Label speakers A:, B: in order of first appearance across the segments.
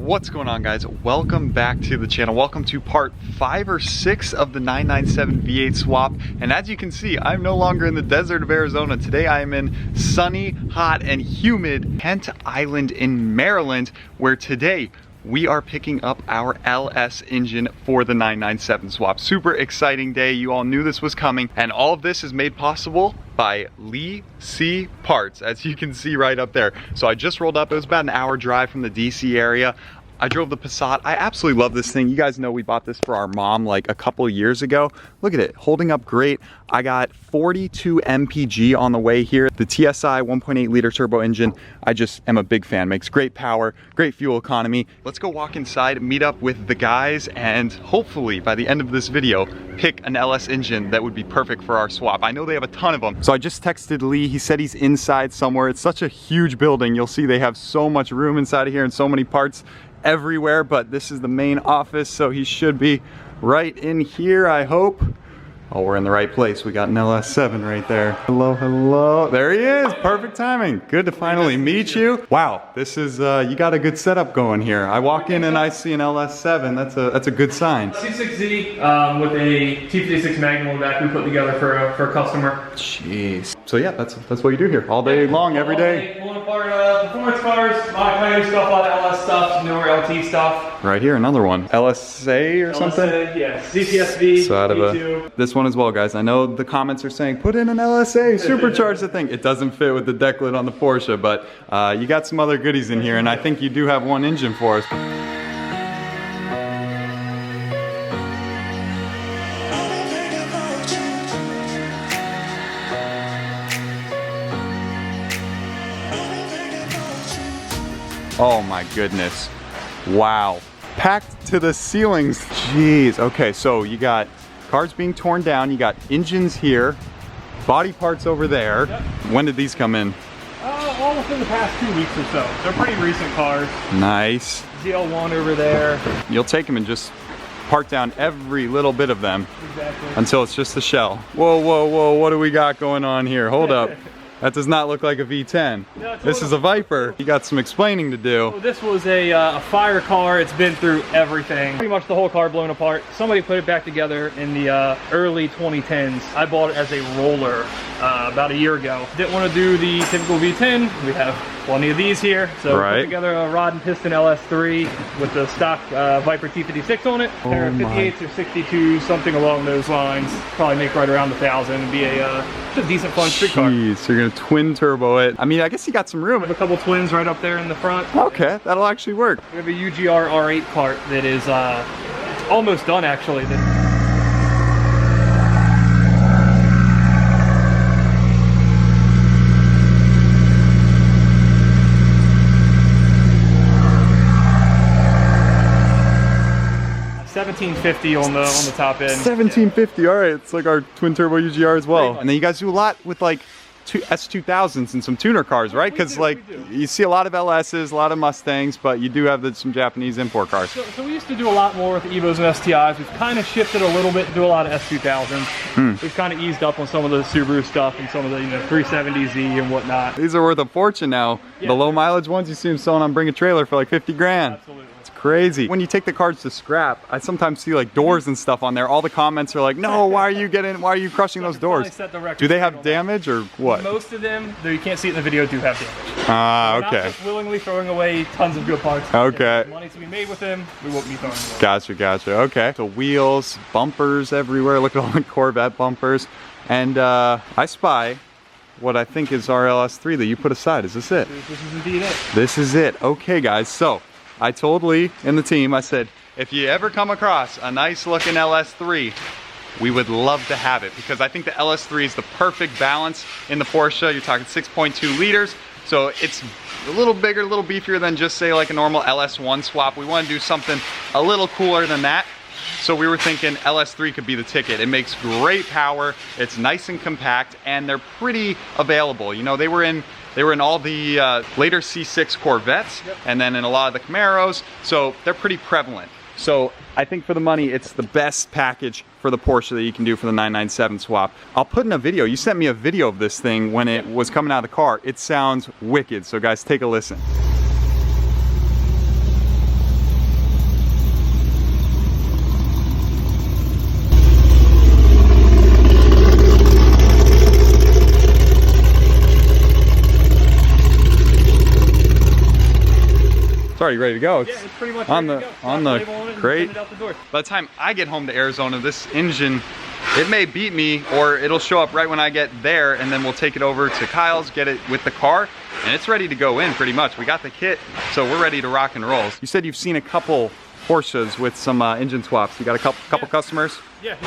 A: What's going on, guys? Welcome back to the channel. Welcome to part 5 or 6 of the 997 V8 swap. And as you can see, I'm no longer in the desert of Arizona. Today I am in sunny, hot, and humid Kent Island in Maryland, where today we are picking up our LS engine for the 997 swap. Super exciting day. You all knew this was coming, and all of this is made possible by Lee C Parts, as you can see right up there. So I just rolled up. It was about an hour drive from the DC area. I drove the Passat. I absolutely love this thing. You guys know we bought this for our mom like a couple years ago. Look at it, holding up great. I got 42 mpg on the way here. The TSI 1.8 liter turbo engine, I just am a big fan. Makes great power, great fuel economy. Let's go walk inside, meet up with the guys, and hopefully by the end of this video, pick an LS engine that would be perfect for our swap. I know they have a ton of them. So I just texted Lee. He said he's inside somewhere. It's such a huge building. You'll see they have so much room inside of here and so many parts everywhere, but this is the main office, so he should be right in here, I hope. Oh, we're in the right place. We got an LS7 right there. Hello, hello. There he is. Perfect timing. Good to finally meet you. Wow, this is, you got a good setup going here. I walk in and I see an LS7. That's a good sign.
B: C6Z with a T56 Magnum back we put together for a customer.
A: Jeez. So yeah, that's what you do here all day long, every day.
B: Pulling apart performance cars, a lot of Coyote stuff, a lot of LS stuff, newer LT stuff.
A: Right here, another one. LSA or something?
B: LSA, yeah. ZPSV,
A: so out of this one as well, guys. I know the comments are saying, put in an LSA, supercharge the thing. It doesn't fit with the deck lid on the Porsche, but you got some other goodies in here, and I think you do have one engine for us. Oh my goodness. Wow. Packed to the ceilings. Jeez. Okay, so you got cars being torn down, you got engines here, body parts over there.
B: Yep.
A: When did these come in?
B: All within the past 2 weeks or so. They're pretty recent cars.
A: Nice.
B: ZL1 over there.
A: You'll take them and just park down every little bit of them.
B: Exactly.
A: Until it's just the shell. Whoa, whoa, whoa, what do we got going on here? Hold up. That does not look like a V10. No, this is a Viper. You got some explaining to do.
B: So this was a fire car. It's been through everything. Pretty much the whole car blown apart. Somebody put it back together in the early 2010s. I bought it as a roller about a year ago. Didn't want to do the typical V10. We have plenty of these here. So put together a rod and piston LS3 with the stock Viper T56 on it. Pair of 58s or 62s, something along those lines. Probably make right around 1,000 and be a decent fun street car.
A: So you're gonna twin turbo it. I mean, I guess you got some room.
B: We have a couple twins right up there in the front.
A: Okay, that'll actually work.
B: We have a UGR R8 cart that is it's almost done actually. 1750 on the top end.
A: 1750, all right. It's like our twin turbo UGR as well. And then you guys do a lot with like S2000s and some tuner cars, right? Because like you see a lot of LSs, a lot of Mustangs, but you do have some Japanese import cars.
B: So we used to do a lot more with Evos and STIs. We've kind of shifted a little bit to do a lot of S2000s. We've kind of eased up on some of the Subaru stuff and some of the 370Z and whatnot.
A: These are worth a fortune now. Yeah. The low mileage ones, you see them selling on Bring a Trailer for like 50 grand.
B: Absolutely.
A: Crazy. When you take the cars to scrap, I sometimes see like doors and stuff on there. All the comments are like, no, why are you crushing those doors? Do they have damage or what?
B: Most of them, though you can't see it in the video, do have damage.
A: Ah, okay.
B: Not just willingly throwing away tons of good parts.
A: Okay.
B: If money to be made with them, we won't be throwing them away.
A: Gotcha, gotcha. Okay. So wheels, bumpers everywhere. Look at all the Corvette bumpers. And I spy what I think is our LS3 that you put aside. Is this it?
B: This is indeed it.
A: This is it. Okay, guys. So I told Lee and the team, I said, if you ever come across a nice looking LS3, we would love to have it, because I think the LS3 is the perfect balance in the Porsche. You're talking 6.2 liters, so it's a little bigger, a little beefier than just say like a normal LS1 swap. We want to do something a little cooler than that. So we were thinking LS3 could be the ticket. It makes great power, it's nice and compact, and they're pretty available. You know, they were in all the later C6 Corvettes, and then in a lot of the Camaros, so they're pretty prevalent. So I think for the money, it's the best package for the Porsche that you can do for the 997 swap. I'll put in a video. You sent me a video of this thing when it was coming out of the car. It sounds wicked, so guys, take a listen. Already ready to go.
B: Yeah, it's pretty much
A: on
B: ready
A: the
B: to go.
A: on the crate.
B: Send it out the door.
A: By the time I get home to Arizona, this engine, it may beat me, or it'll show up right when I get there, and then we'll take it over to Kyle's, get it with the car, and it's ready to go in pretty much. We got the kit, so we're ready to rock and roll. You said you've seen a couple Porsches with some engine swaps. You got a couple customers?
B: Yeah.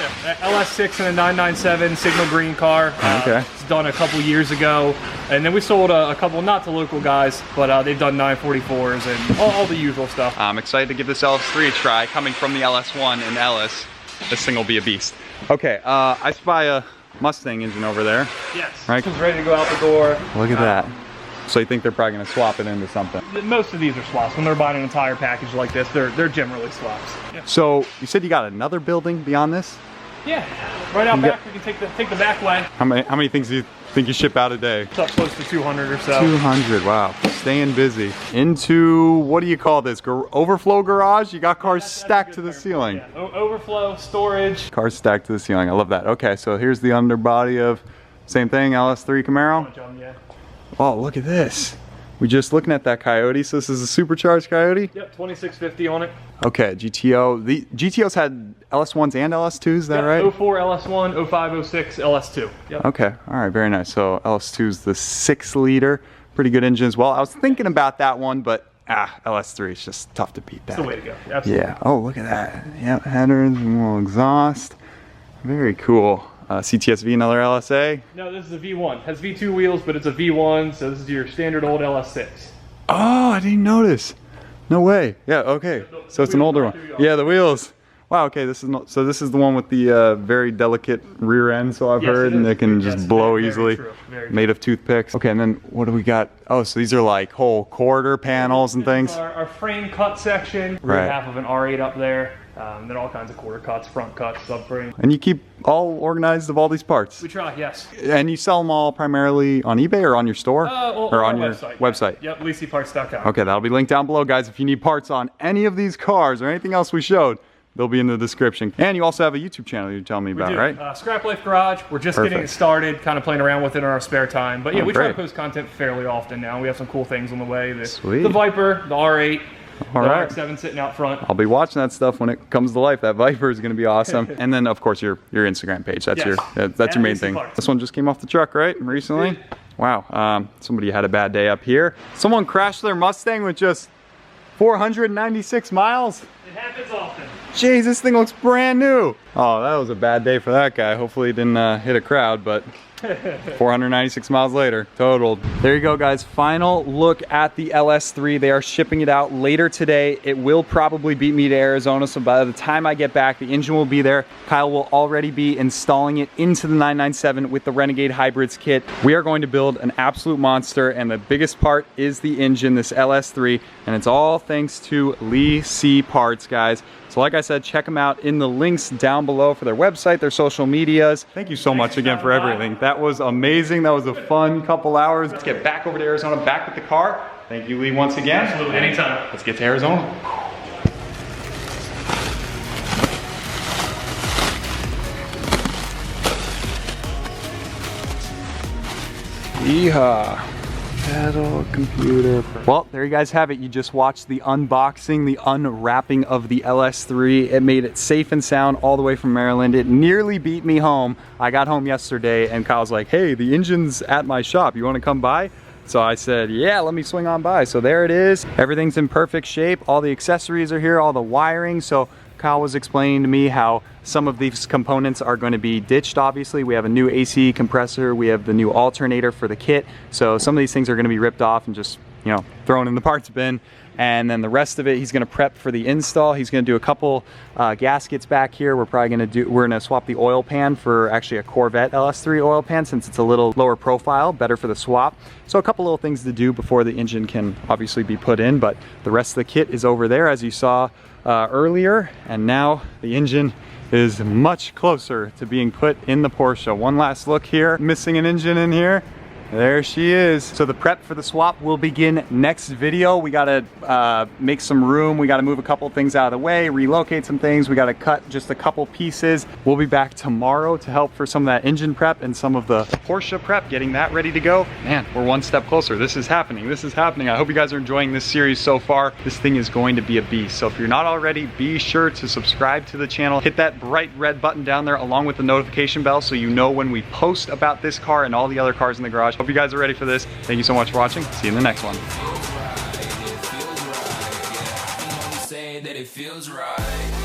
B: LS6 and a 997 signal green car.
A: Okay.
B: It's done a couple years ago. And then we sold a couple, not to local guys, but they've done 944s and all the usual stuff.
A: I'm excited to give this LS3 a try. Coming from the LS1 and LS, this thing will be a beast. Okay, I spy a Mustang engine over there.
B: Yes.
A: Right?
B: It's ready to go out the door.
A: Look at that. So you think they're probably gonna swap it into something?
B: Most of these are swaps. When they're buying an entire package like this, they're generally swaps. Yeah.
A: So you said you got another building beyond this?
B: Yeah. Right out back, we can take the back way.
A: How many things do you think you ship out a day?
B: It's up close to 200 or so.
A: 200, wow. Staying busy. Into, what do you call this? Overflow garage? You got cars stacked to the ceiling.
B: Yeah. Overflow, storage.
A: Cars stacked to the ceiling, I love that. Okay, so here's the underbody of, same thing, LS3 Camaro?
B: Yeah.
A: Oh, look at this. We just looking at that Coyote, so this is a supercharged Coyote?
B: Yep, 2650 on it.
A: Okay, GTO. The GTOs had LS1s and LS2s, is that right?
B: 04 LS1, 05 06 LS2. Yep.
A: Okay, all right, very nice. So LS2 is the 6-liter, pretty good engine as well. I was thinking about that one, but LS3 is just tough to beat that.
B: It's the way to go. Absolutely.
A: Yeah. Oh, look at that. Yeah, headers, a little exhaust. Very cool. CTSV, another LSA?
B: No, this is a V1. Has V2 wheels, but it's a V1, so this is your standard old LS6.
A: Oh, I didn't notice. No way. Yeah, okay. So it's an older one. Yeah, the wheels. Wow, okay, this is not, so this is the one with the very delicate rear end, so I've heard, and it can just blow easily. Made of toothpicks. Okay, and then what do we got? Oh, so these are like whole quarter panels and things?
B: Our frame cut section. Rear half of an R8 up there. Then all kinds of quarter cuts, front cuts, subframe.
A: And you keep all organized of all these parts?
B: We try, yes.
A: And you sell them all primarily on eBay or on your store?
B: Or
A: on your
B: website? Yep, leasyparts.com.
A: Okay, that'll be linked down below, guys. If you need parts on any of these cars or anything else we showed, they'll be in the description. And you also have a YouTube channel you're telling me about, right?
B: Scrap Life Garage. We're just getting it started, kind of playing around with it in our spare time. But yeah, we try to post content fairly often now. We have some cool things on the way. The Viper, the R8. The RX-7 sitting out front.
A: I'll be watching that stuff when it comes to life. That Viper is going to be awesome. And then, of course, your Instagram page. That's your main thing. This one just came off the truck, right? Recently? Wow. Somebody had a bad day up here. Someone crashed their Mustang with just 496 miles.
B: It happens often.
A: Jeez, this thing looks brand new. Oh, that was a bad day for that guy. Hopefully he didn't hit a crowd, but 496 miles later, totaled. There you go, guys. Final look at the LS3. They are shipping it out later today. It will probably beat me to Arizona, so by the time I get back, the engine will be there. Kyle will already be installing it into the 997 with the Renegade Hybrids kit. We are going to build an absolute monster, and the biggest part is the engine, this LS3, and it's all thanks to Lee C Parts, guys. So like I said, check them out in the links down below for their website, their social medias. Thank you so much again for everything. That was amazing. That was a fun couple hours. Let's get back over to Arizona, back with the car. Thank you, Lee, once again.
B: Absolutely, anytime.
A: Let's get to Arizona. Yeehaw. Pedal computer. Well, there you guys have it. You just watched the unboxing, the unwrapping of the LS3. It made it safe and sound all the way from Maryland. It nearly beat me home. I got home yesterday and Kyle's like, hey, the engine's at my shop. You want to come by? So I said, yeah, let me swing on by. So there it is. Everything's in perfect shape. All the accessories are here, all the wiring. So Kyle was explaining to me how some of these components are going to be ditched, obviously. We have a new AC compressor, we have the new alternator for the kit, so some of these things are going to be ripped off and just you know, thrown in the parts bin. And then the rest of it, he's gonna prep for the install. He's gonna do a couple gaskets back here. We're gonna swap the oil pan for actually a Corvette LS3 oil pan, since it's a little lower profile, better for the swap. So a couple little things to do before the engine can obviously be put in, but the rest of the kit is over there, as you saw earlier. And now the engine is much closer to being put in the Porsche. One last look here, missing an engine in here. There she is. So the prep for the swap will begin next video. We gotta make some room. We gotta move a couple things out of the way, relocate some things. We gotta cut just a couple pieces. We'll be back tomorrow to help for some of that engine prep and some of the Porsche prep, getting that ready to go. Man, we're one step closer. This is happening. This is happening. I hope you guys are enjoying this series so far. This thing is going to be a beast. So if you're not already, be sure to subscribe to the channel. Hit that bright red button down there along with the notification bell so you know when we post about this car and all the other cars in the garage. Hope you guys are ready for this. Thank you so much for watching. See you in the next one.
C: That it feels right.